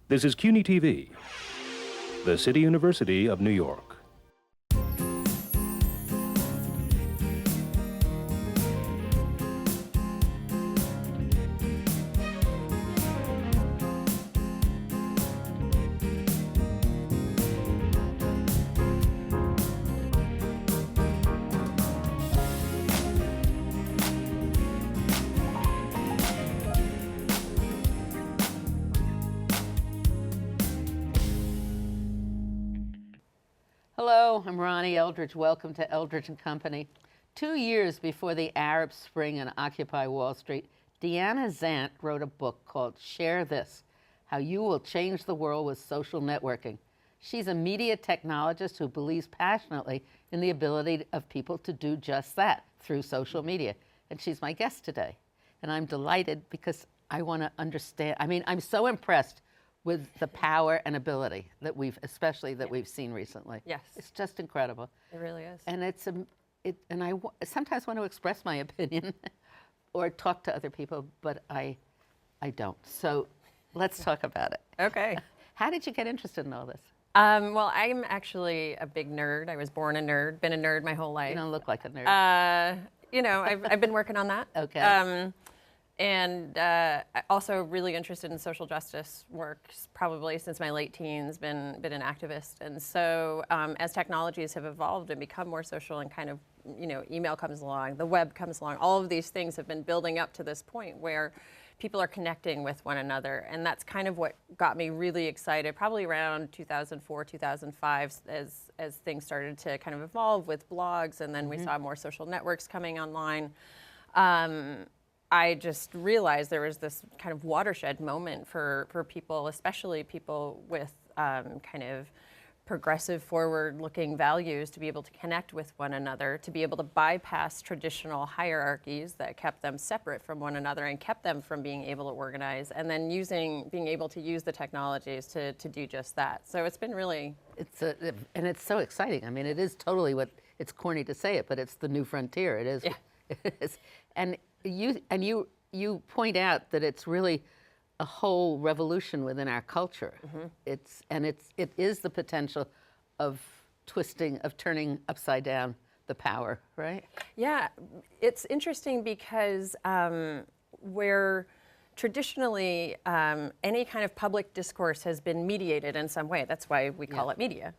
This is CUNY TV, the City University of New York. Hello, I'm Ronnie Eldridge. Welcome to Eldridge & Company. 2 years before the Arab Spring and Occupy Wall Street, Deanna Zandt wrote a book called Share This: How You Will Change the World with Social Networking. She's a media technologist who believes passionately in the ability of people to do just that through social media. And she's my guest today. And I'm delighted because I want to understand. I'm so impressed with the power and ability that we've seen recently. Yes. It's just incredible. It really is. And I sometimes want to express my opinion or talk to other people, but I don't. So let's talk about it. Okay. How did you get interested in all this? Well, I'm actually a big nerd. I was born a nerd, been a nerd my whole life. You don't look like a nerd. I've been working on that. Okay. And also really interested in social justice work, probably since my late teens, been an activist. And so as technologies have evolved and become more social and kind of, email comes along, the web comes along, all of these things have been building up to this point where people are connecting with one another. And that's kind of what got me really excited, probably around 2004, 2005, as things started to kind of evolve with blogs, and then we saw more social networks coming online. I just realized there was this kind of watershed moment for people, especially people with kind of progressive, forward-looking values, to be able to connect with one another, to be able to bypass traditional hierarchies that kept them separate from one another and kept them from being able to organize, and then being able to use the technologies to do just that. So it's been really... And it's so exciting. I mean, it is totally it's corny to say it, but it's the new frontier. It is. Yeah. It is. And you point out that it's really a whole revolution within our culture. It is the potential of turning upside down the power, right? Yeah, it's interesting because where traditionally any kind of public discourse has been mediated in some way. That's why we call it media.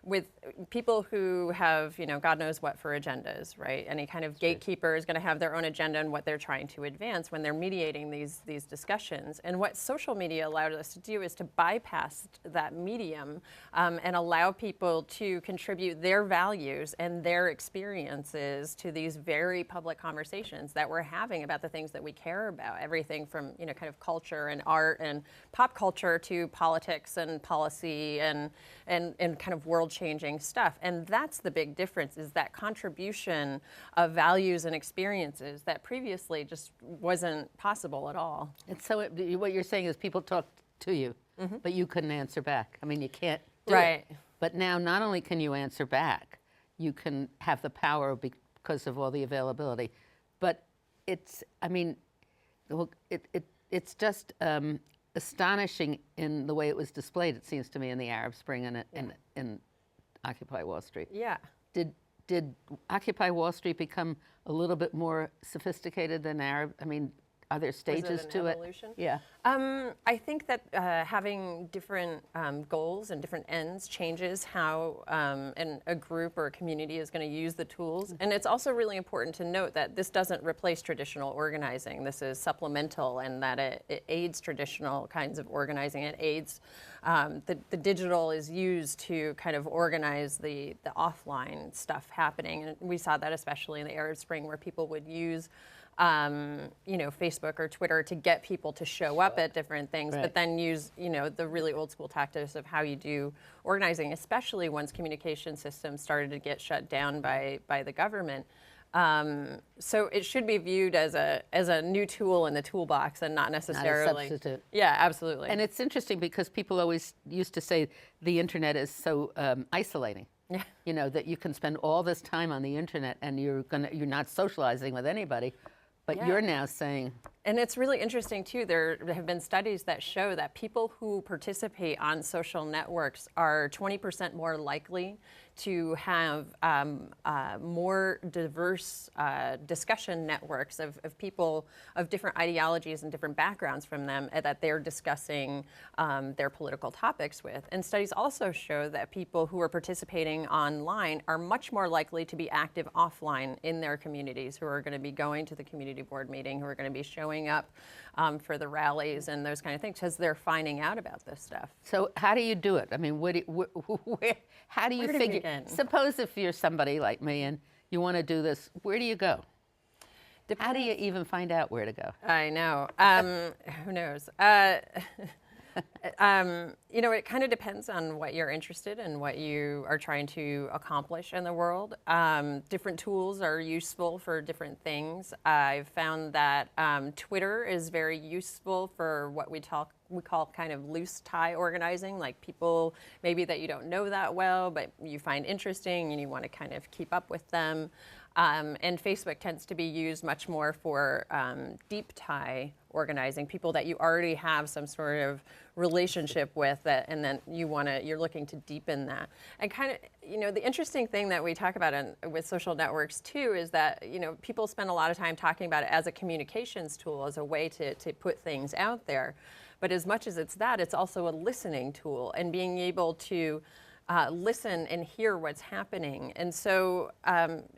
With people who have, God knows what for agendas, right? Any kind of gatekeeper is going to have their own agenda and what they're trying to advance when they're mediating these discussions. And what social media allowed us to do is to bypass that medium and allow people to contribute their values and their experiences to these very public conversations that we're having about the things that we care about. Everything from kind of culture and art and pop culture to politics and policy and kind of world-changing stuff. And that's the big difference, is that contribution of values and experiences that previously just wasn't possible at all. And so what you're saying is people talk to you, but you couldn't answer back. I mean, you can't do Right. it. But now not only can you answer back, you can have the power because of all the availability. But it's just astonishing in the way it was displayed, it seems to me, in the Arab Spring and in Occupy Wall Street. Yeah. Did Occupy Wall Street become a little bit more sophisticated than Arab? I mean, are there stages to it? Evolution? Yeah. I think that having different goals and different ends changes how a group or a community is going to use the tools. And it's also really important to note that this doesn't replace traditional organizing. This is supplemental, and that it aids traditional kinds of organizing. It aids the digital is used to kind of organize the offline stuff happening. And we saw that especially in the Arab Spring, where people would use Facebook or Twitter to get people to show up at different things, but then use, the really old school tactics of how you do organizing, especially once communication systems started to get shut down by the government. So it should be viewed as a new tool in the toolbox and not necessarily. Not a substitute. Yeah, absolutely. And it's interesting because people always used to say the internet is so isolating. Yeah. That you can spend all this time on the internet and you're not socializing with anybody. But you're now saying And it's really interesting, too. There have been studies that show that people who participate on social networks are 20% more likely to have more diverse discussion networks of people of different ideologies and different backgrounds from them that they're discussing their political topics with. And studies also show that people who are participating online are much more likely to be active offline in their communities, who are going to be going to the community board meeting, who are going to be showing up for the rallies and those kind of things, because they're finding out about this stuff. So how do you do it? I mean, how do you Where to figure? begin? Suppose if you're somebody like me and you want to do this, where do you go? How do you even find out where to go? I know. Who knows? It kind of depends on what you're interested in, what you are trying to accomplish in the world. Different tools are useful for different things. I've found that Twitter is very useful for what we call kind of loose tie organizing, like people maybe that you don't know that well, but you find interesting and you want to kind of keep up with them. And Facebook tends to be used much more for deep tie organizing, people that you already have some sort of relationship with, and then you're looking to deepen that. And kind of, the interesting thing that we talk about with social networks too is that, people spend a lot of time talking about it as a communications tool, as a way to put things out there. But as much as it's that, it's also a listening tool, and being able to listen and hear what's happening. And so,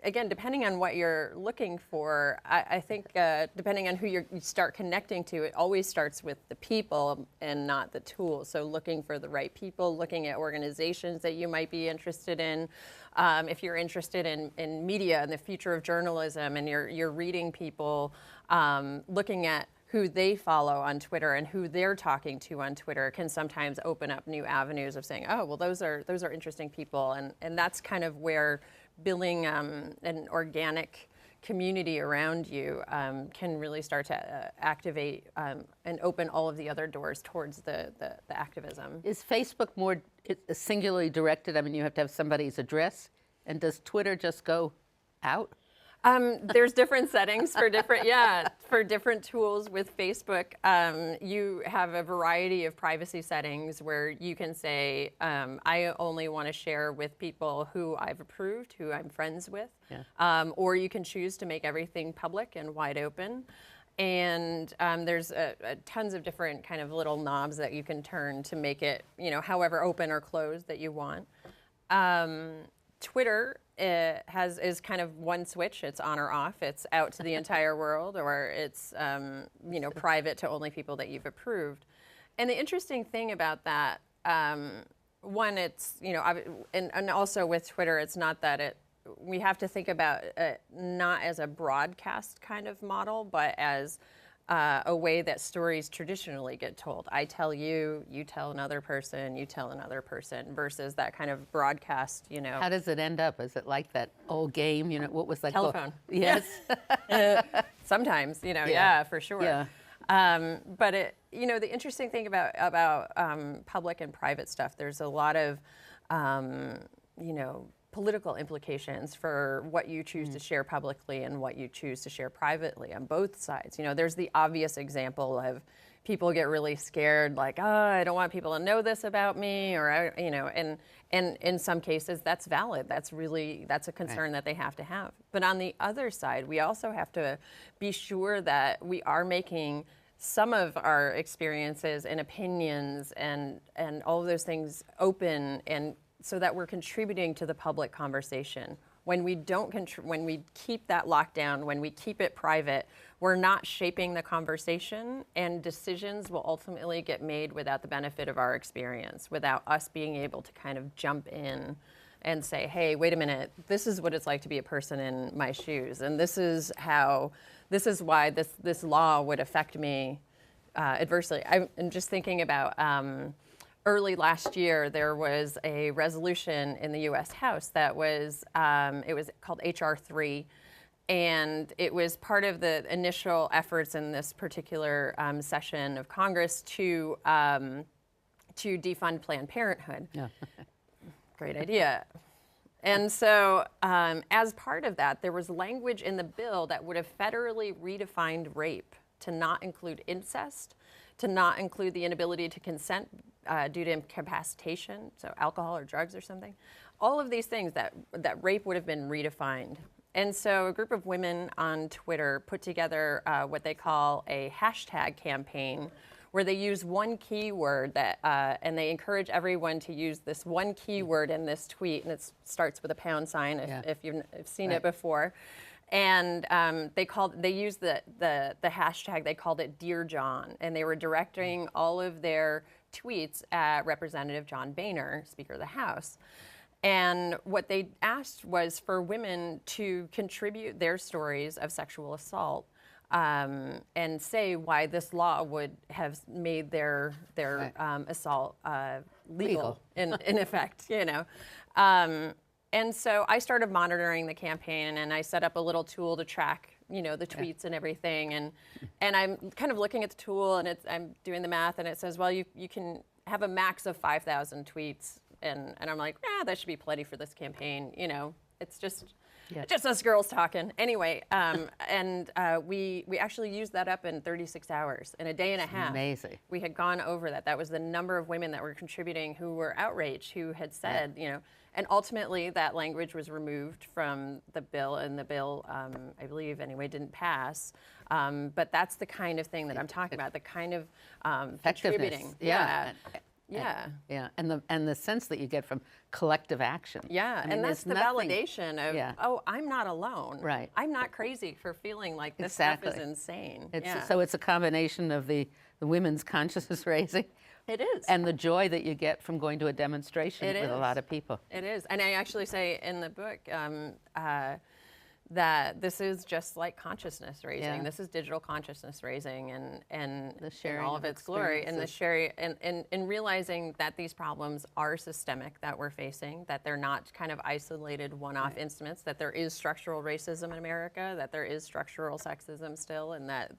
again, depending on what you're looking for, I think depending on who you start connecting to, it always starts with the people and not the tools. So looking for the right people, looking at organizations that you might be interested in. If you're interested in media and the future of journalism, and you're reading people, looking at who they follow on Twitter and who they're talking to on Twitter can sometimes open up new avenues of saying, oh, well, those are interesting people. And that's kind of where building an organic community around you can really start to activate and open all of the other doors towards the activism. Is Facebook more singularly directed? I mean, you have to have somebody's address. And does Twitter just go out? There's different settings for different tools with Facebook. You have a variety of privacy settings where you can say, I only want to share with people who I've approved, who I'm friends with. Yeah. Or you can choose to make everything public and wide open. And there's tons of different kind of little knobs that you can turn to make it, however open or closed that you want. Twitter is kind of one switch. It's on or off. It's out to the entire world, or it's private to only people that you've approved. And the interesting thing about that, one, it's and also with Twitter, it's not that we have to think about it not as a broadcast kind of model, but as a way that stories traditionally get told. I tell you, you tell another person, you tell another person, versus that kind of broadcast, How does it end up? Is it like that old game, what was that called? Telephone. Yes. Sometimes, yeah, for sure. Yeah. But the interesting thing about public and private stuff, there's a lot of, political implications for what you choose to share publicly and what you choose to share privately on both sides. There's the obvious example of people get really scared, like, oh, I don't want people to know this about me, or, and in some cases that's valid. That's a concern that they have to have. But on the other side, we also have to be sure that we are making some of our experiences and opinions and all of those things open, and so that we're contributing to the public conversation. When we when we keep that locked down, when we keep it private, we're not shaping the conversation, and decisions will ultimately get made without the benefit of our experience, without us being able to kind of jump in and say, hey, wait a minute, this is what it's like to be a person in my shoes, and this is why this law would affect me adversely. I'm just thinking about early last year, there was a resolution in the U.S. House that was, it was called H.R. 3, and it was part of the initial efforts in this particular session of Congress to defund Planned Parenthood. Yeah. Great idea. And so as part of that, there was language in the bill that would have federally redefined rape to not include incest, to not include the inability to consent due to incapacitation, so alcohol or drugs or something. All of these things that rape would have been redefined. And so a group of women on Twitter put together what they call a hashtag campaign, where they use one keyword and they encourage everyone to use this one keyword in this tweet, and it starts with a pound sign if you've seen it before. And they used the hashtag, they called it Dear John, and they were directing all of their tweets at Representative John Boehner, Speaker of the House. And what they asked was for women to contribute their stories of sexual assault and say why this law would have made their assault legal in effect, you know. And so I started monitoring the campaign, and I set up a little tool to track, you know, the tweets and everything. And I'm kind of looking at the tool, and I'm doing the math, and it says, well, you can have a max of 5,000 tweets. And I'm like, that should be plenty for this campaign. You know, it's just us girls talking. Anyway, we actually used that up in 36 hours, in a day and a half. Amazing. We had gone over that. That was the number of women that were contributing who were outraged, who had said, you know, and ultimately that language was removed from the bill, and the bill, I believe anyway, didn't pass. But that's the kind of thing that I'm talking about, the kind of contributing. Yeah. Yeah. And the sense that you get from collective action. Yeah, I mean, and that's the validation of, oh, I'm not alone. Right. I'm not crazy for feeling like this stuff is insane. So it's a combination of the women's consciousness raising. It is. And the joy that you get from going to a demonstration with a lot of people. It is. And I actually say in the book, that this is just like consciousness raising. Yeah. This is digital consciousness raising, and the sharing all of its glory, and the sharing, and realizing that these problems are systemic that we're facing, that they're not kind of isolated one-off incidents, that there is structural racism in America, that there is structural sexism still, and that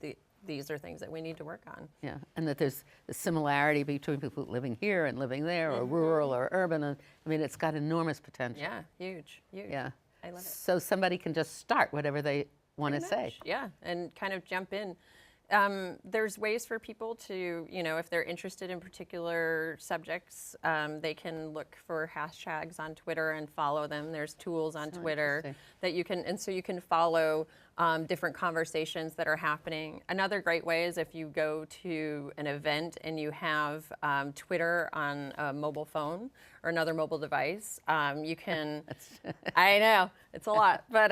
these are things that we need to work on. Yeah, and that there's a similarity between people living here and living there, or rural or urban. I mean, it's got enormous potential. Yeah, huge. Yeah. I love it. So somebody can just start whatever they want to say. Yeah, and kind of jump in. There's ways for people to, you know, if they're interested in particular subjects, they can look for hashtags on Twitter and follow them. There's tools on Twitter that you can, and so you can follow different conversations that are happening. Another great way is if you go to an event and you have Twitter on a mobile phone or another mobile device, you can, I know, it's a lot, but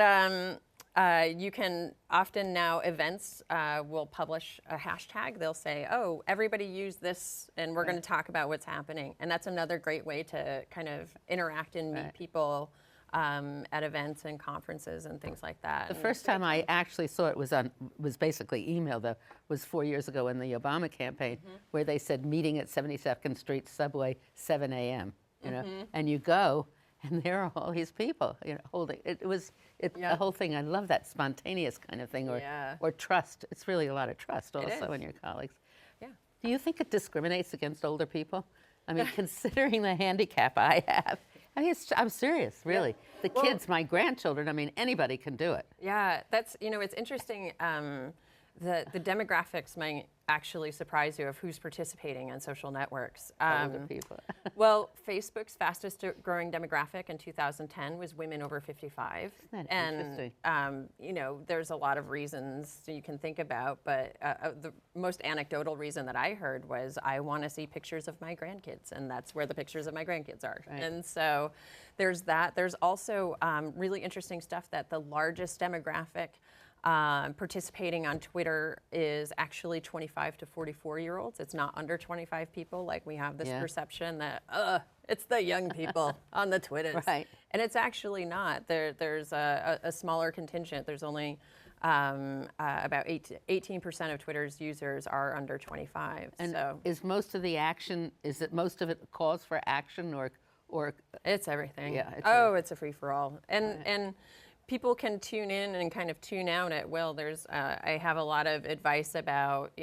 you can often now, events will publish a hashtag. They'll say, oh, everybody use this, and we're going to talk about what's happening. And that's another great way to kind of interact and meet people at events and conferences and things like that. The first time I actually saw it was basically email, though, was 4 years ago in the Obama campaign, where they said meeting at 72nd Street subway, 7 a.m., you know, and you go, and there are all these people, you know, holding, the whole thing. I love that spontaneous kind of thing, or trust. It's really a lot of trust also in your colleagues. Yeah. Do you think it discriminates against older people? I mean, considering the handicap I have, I mean, I'm serious, really. The kids, my grandchildren, I mean, anybody can do it. Yeah, that's, you know, it's interesting. The demographics might actually surprise you of who's participating on social networks. Older people. Well, Facebook's fastest growing demographic in 2010 was women over 55. Isn't that interesting? And, you know, there's a lot of reasons you can think about, but the most anecdotal reason that I heard was, I want to see pictures of my grandkids, and that's where the pictures of my grandkids are. Right. And so there's that. There's also really interesting stuff that the largest demographic participating on Twitter is actually 25 to 44-year-olds. It's not under 25 people, like we have this perception that it's the young people on the Twitters. Right. And it's actually not. There's a smaller contingent. There's only about 18% of Twitter's users are under 25. And so is most of the action, is it most of it calls for action, or it's everything? Yeah. It's a free-for-all. And people can tune in and kind of tune out at will. There's, I have a lot of advice about,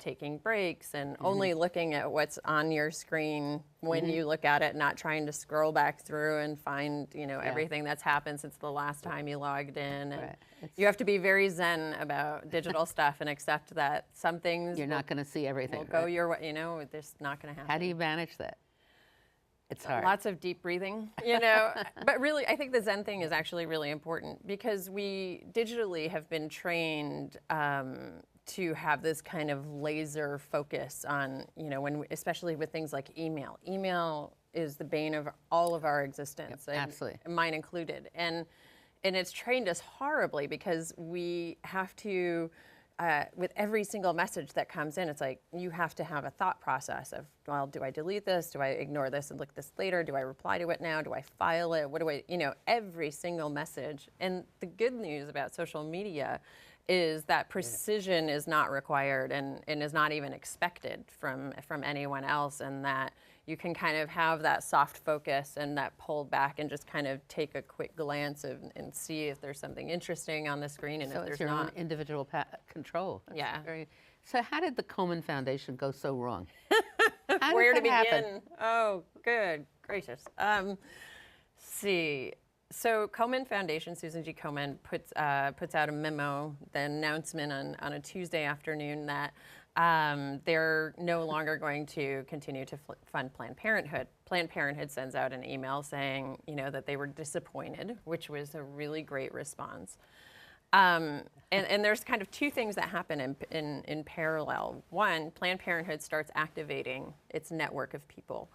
taking breaks and only looking at what's on your screen when you look at it, not trying to scroll back through and find, everything that's happened since the last time you logged in. And you have to be very zen about digital stuff and accept that some things You're not going to see everything. will go your way. It's not going to happen. How do you manage that? It's hard. Lots of deep breathing, But really, I think the Zen thing is actually really important because we digitally have been trained to have this kind of laser focus on, especially with things like email. Email is the bane of all of our existence, and absolutely. Mine included. And it's trained us horribly because we have to. With every single message that comes in, it's like you have to have a thought process of, well, do I delete this? Do I ignore this and look this later? Do I reply to it now? Do I file it? What do I, every single message. And the good news about social media is that precision is not required and is not even expected from anyone else, and that you can kind of have that soft focus and that pulled back and just kind of take a quick glance and see if there's something interesting on the screen, and So if there's it's your not. own individual control. That's Yeah. So how did the Komen Foundation go so wrong? How Where did to that begin? happen? Oh, good gracious. See. So Komen Foundation, Susan G. Komen, puts out a memo, the announcement on a Tuesday afternoon that they're no longer going to continue to fund Planned Parenthood. Planned Parenthood sends out an email saying, that they were disappointed, which was a really great response. And there's kind of two things that happen in parallel. One, Planned Parenthood starts activating its network of people.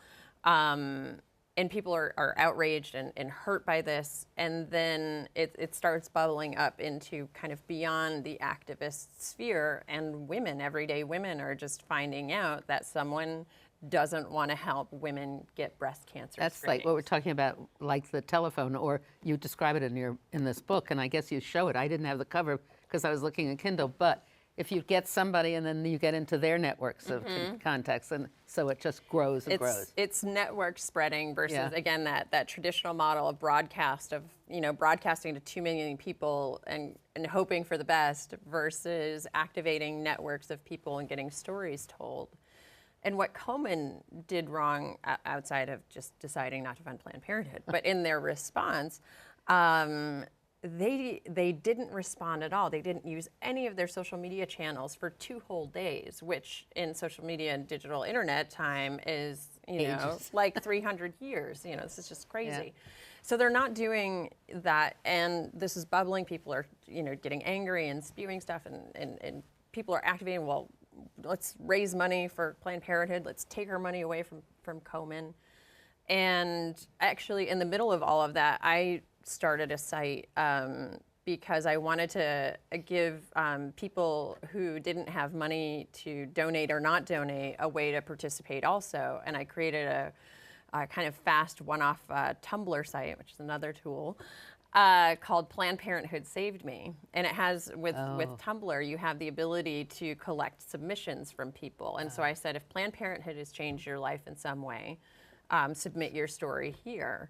And people are outraged and hurt by this, and then it starts bubbling up into kind of beyond the activist sphere, and everyday women are just finding out that someone doesn't want to help women get breast cancer That's screenings. like what we're talking about, like the telephone, or you describe it in this book, and I guess you show it. I didn't have the cover because I was looking at Kindle, but if you get somebody and then you get into their networks of contacts, and so it just grows and grows. It's network spreading versus, Yeah. again, that traditional model of broadcast of, broadcasting to 2 million people and hoping for the best versus activating networks of people and getting stories told. And what Komen did wrong, outside of just deciding not to fund Planned Parenthood, but in their response, they didn't respond at all. They didn't use any of their social media channels for 2 whole days, which in social media and digital internet time is, Ages. like 300 years. This is just crazy. Yeah. So they're not doing that, and this is bubbling. People are, getting angry and spewing stuff, and people are activating, well, let's raise money for Planned Parenthood. Let's take our money away from Komen. And actually, in the middle of all of that, I started a site because I wanted to give people who didn't have money to donate or not donate a way to participate also. And I created a kind of fast one-off Tumblr site, which is another tool, called Planned Parenthood Saved Me. And it has, with Tumblr, you have the ability to collect submissions from people. And so I said, if Planned Parenthood has changed your life in some way, submit your story here.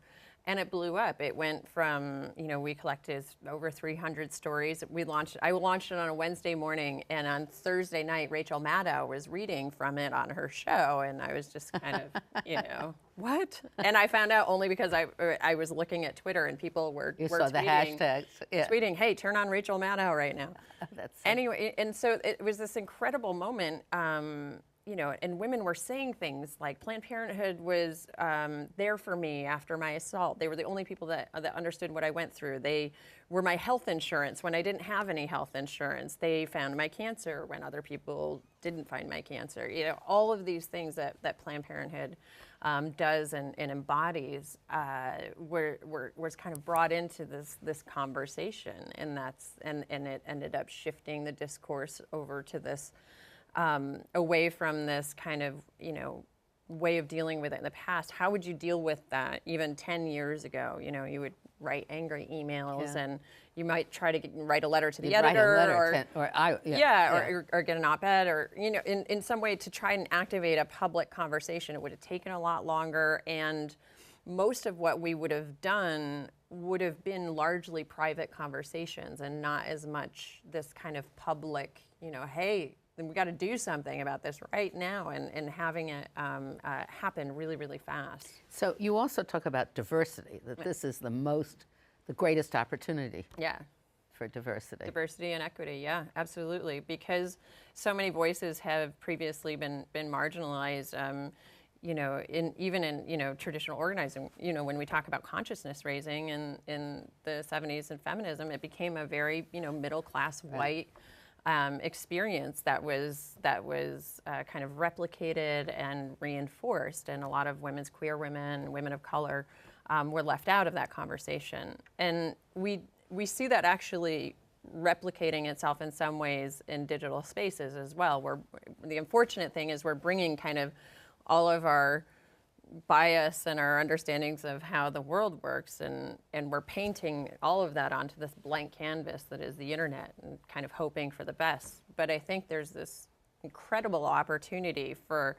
And it blew up. It went from, we collected over 300 stories. I launched it on a Wednesday morning, and on Thursday night, Rachel Maddow was reading from it on her show, and I was just kind of, what? And I found out only because I was looking at Twitter, and people were saw the tweeting, hashtags. Yeah. tweeting, hey, turn on Rachel Maddow right now. Anyway, and so it was this incredible moment. And women were saying things like Planned Parenthood was there for me after my assault. They were the only people that understood what I went through. They were my health insurance when I didn't have any health insurance. They found my cancer when other people didn't find my cancer. All of these things that Planned Parenthood does and embodies was kind of brought into this conversation, and it ended up shifting the discourse over to this. Away from this kind of, way of dealing with it in the past. How would you deal with that even 10 years ago? You would write angry emails, and you might try to write a letter to the editor, or get an op-ed, or in some way to try and activate a public conversation. It would have taken a lot longer, and most of what we would have done would have been largely private conversations and not as much this kind of public, hey, we got to do something about this right now, and having it happen really, really fast. So you also talk about diversity, that this is the greatest opportunity Yeah. for diversity. Diversity and equity, yeah, absolutely. Because so many voices have previously been marginalized. Even in traditional organizing. When we talk about consciousness raising in the 70s and feminism, it became a very middle class white experience that was kind of replicated and reinforced, and a lot of queer women, women of color, were left out of that conversation. And we see that actually replicating itself in some ways in digital spaces as well, where the unfortunate thing is we're bringing kind of all of our bias and our understandings of how the world works, and we're painting all of that onto this blank canvas that is the internet, and kind of hoping for the best. But I think there's this incredible opportunity for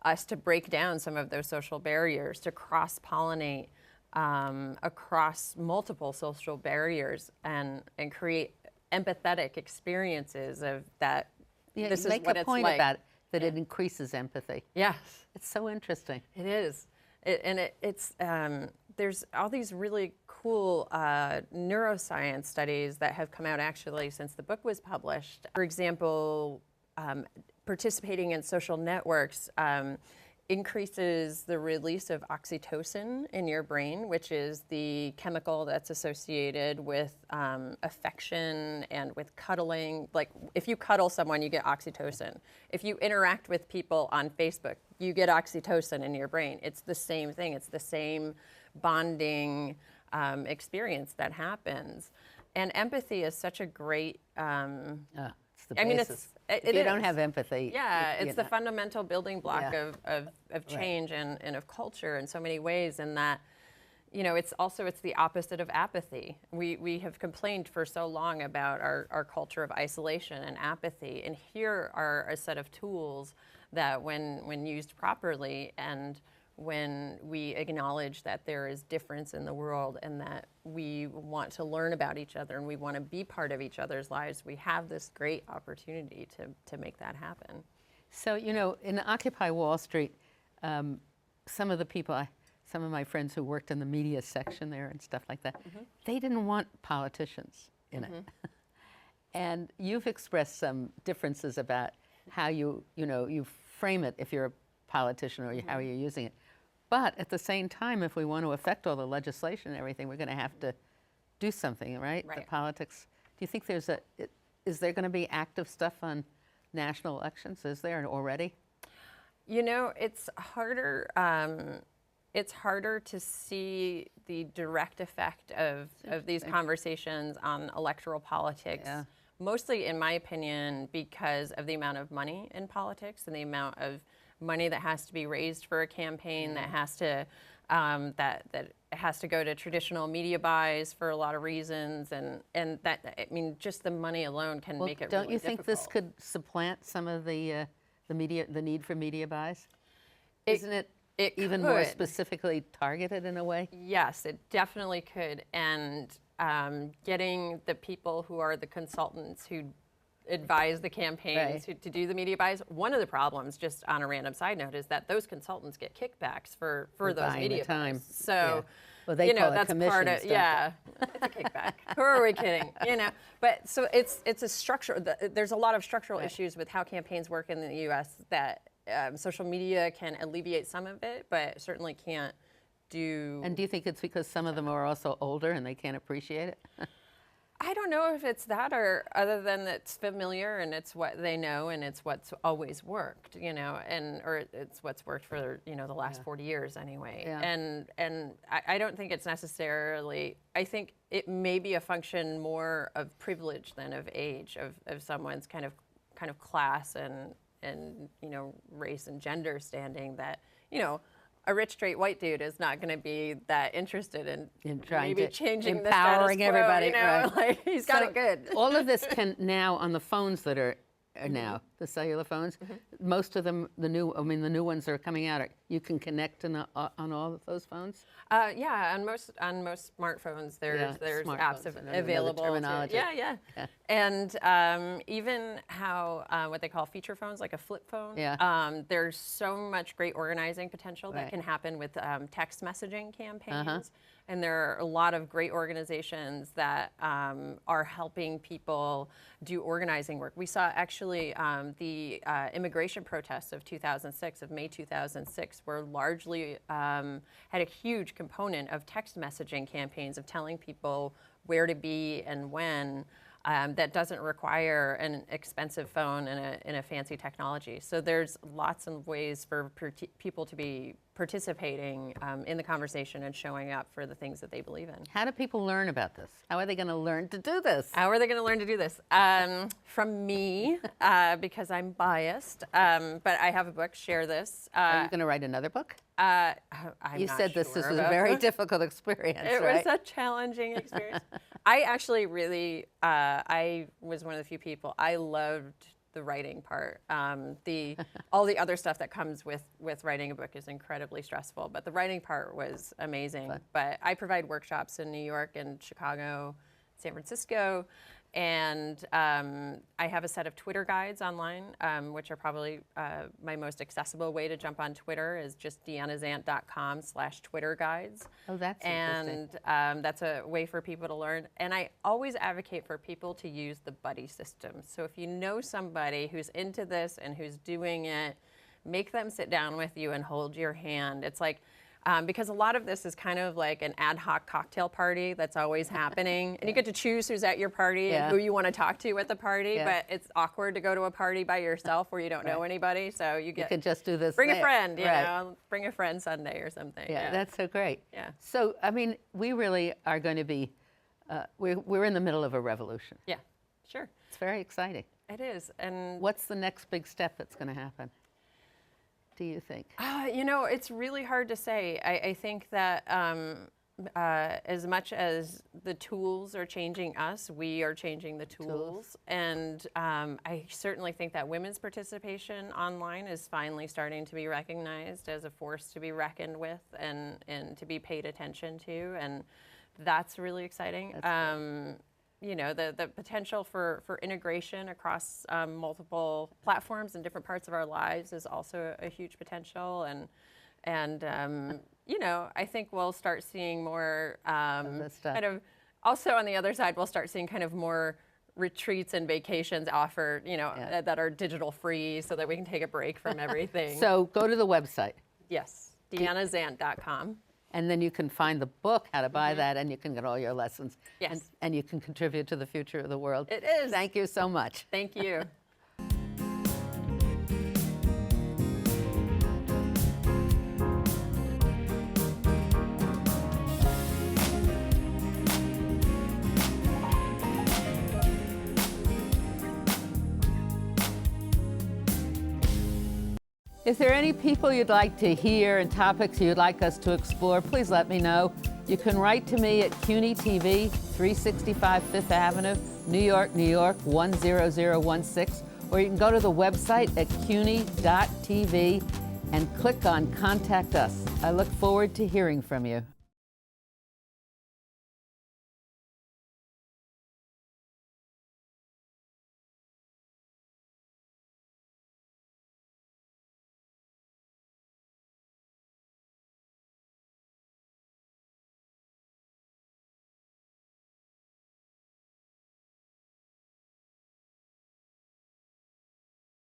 us to break down some of those social barriers, to cross-pollinate across multiple social barriers, and create empathetic experiences of that. Yeah, this you is make what a it's point like. about it, that it increases empathy. Yes. It's so interesting. It is. It's there's all these really cool neuroscience studies that have come out actually since the book was published. For example, participating in social networks increases the release of oxytocin in your brain, which is the chemical that's associated with affection and with cuddling. Like if you cuddle someone, you get oxytocin. If you interact with people on Facebook, you get oxytocin in your brain. It's the same thing. It's the same bonding experience that happens. And empathy is such a great... It's the basis. If you don't have empathy. Yeah, it's the not, fundamental building block Yeah. of change and of culture in so many ways, and that, it's the opposite of apathy. We have complained for so long about our culture of isolation and apathy, and here are a set of tools that when used properly, and when we acknowledge that there is difference in the world, and that we want to learn about each other, and we want to be part of each other's lives, we have this great opportunity to make that happen. So, in Occupy Wall Street, some of my friends who worked in the media section there and stuff like that, they didn't want politicians in it. And you've expressed some differences about how you frame it if you're a politician, or how you're using it. But at the same time, if we want to affect all the legislation and everything, we're going to have to do something, right? Right. The politics. Do you think is there going to be active stuff on national elections? Is there already? It's harder. It's harder to see the direct effect of these conversations on electoral politics. Yeah. Mostly, in my opinion, because of the amount of money in politics and the amount of money that has to be raised for a campaign, that has to that has to go to traditional media buys for a lot of reasons, and that, just the money alone can make it. Don't really you think difficult. this could supplant some of the need for media buys? Isn't it even more could. specifically targeted in a way? Yes, it definitely could, and getting the people who are the consultants who advise the campaigns to do the media buys. One of the problems, just on a random side note, is that those consultants get kickbacks for those buying media the time. buys. So, Well, they call it that's part commissions, of don't it's a kickback. Who are we kidding? But so it's a structure. There's a lot of structural issues with how campaigns work in the U.S. that social media can alleviate some of it, but certainly can't do. And do you think it's because some of them are also older and they can't appreciate it? I don't know if it's that, or other than it's familiar and it's what they know and it's what's always worked, or it's what's worked for the last 40 years anyway. Yeah. And I don't think it's necessarily. I think it may be a function more of privilege than of age, of someone's kind of class and race and gender standing, that a rich straight white dude is not going to be that interested in trying maybe to changing empowering the status quo, everybody. Right. Like, he's got it good. All of this can now, on the phones that are now, the cellular phones, most of them, the new ones that are coming out You can connect on all of those phones? Yeah, on most smartphones, there's smartphones, apps I don't know the available. terminology. Yeah. And even how what they call feature phones, like a flip phone. Yeah. There's so much great organizing potential that Right. can happen with text messaging campaigns. And there are a lot of great organizations that are helping people do organizing work. We saw actually the immigration protests of 2006, of May 2006, were largely had a huge component of text messaging campaigns of telling people where to be and when. That doesn't require an expensive phone and a fancy technology. So there's lots of ways for people to be participating in the conversation and showing up for the things that they believe in. How do people learn about this? How are they going to learn to do this? How are they going to learn to do this? From me, because I'm biased, but I have a book, Share This. Are you going to write another book? You said this was a very difficult experience, It right? was a challenging experience. I actually really, I was one of the few people, I loved the writing part. All the other stuff that comes with writing a book is incredibly stressful, but the writing part was amazing. But I provide workshops in New York and Chicago, San Francisco, and I have a set of Twitter guides online, which are probably my most accessible way to jump on Twitter is just deannazandt.com/Twitter guides. Oh, that's interesting. And that's a way for people to learn. And I always advocate for people to use the buddy system. So if you know somebody who's into this and who's doing it, make them sit down with you and hold your hand. It's like, because a lot of this is kind of like an ad hoc cocktail party that's always happening. And you get to choose who's at your party and who you want to talk to at the party, but it's awkward to go to a party by yourself where you don't know anybody. So you can just do this. Bring a friend, you know, bring a friend Sunday or something. Yeah, that's so great. Yeah. So, I mean, we really are going to be, we're in the middle of a revolution. Yeah, sure. It's very exciting. It is. And what's the next big step that's going to happen, do you think? You know, it's really hard to say. I think that as much as the tools are changing us, we are changing the tools. And I certainly think that women's participation online is finally starting to be recognized as a force to be reckoned with and to be paid attention to. And that's really exciting. You know, the potential for integration across multiple platforms in different parts of our lives is also a huge potential. And you know, I think we'll start seeing more kind of, also on the other side, we'll start seeing kind of more retreats and vacations offered, you know, that are digital free so that we can take a break from everything. So go to the website. Yes, deannazandt.com. And then you can find the book, how to buy that, and you can get all your lessons. Yes. And you can contribute to the future of the world. It is. Thank you so much. Thank you. If there are any people you'd like to hear and topics you'd like us to explore, please let me know. You can write to me at CUNY TV, 365 Fifth Avenue, New York, New York, 10016, or you can go to the website at cuny.tv and click on Contact Us. I look forward to hearing from you.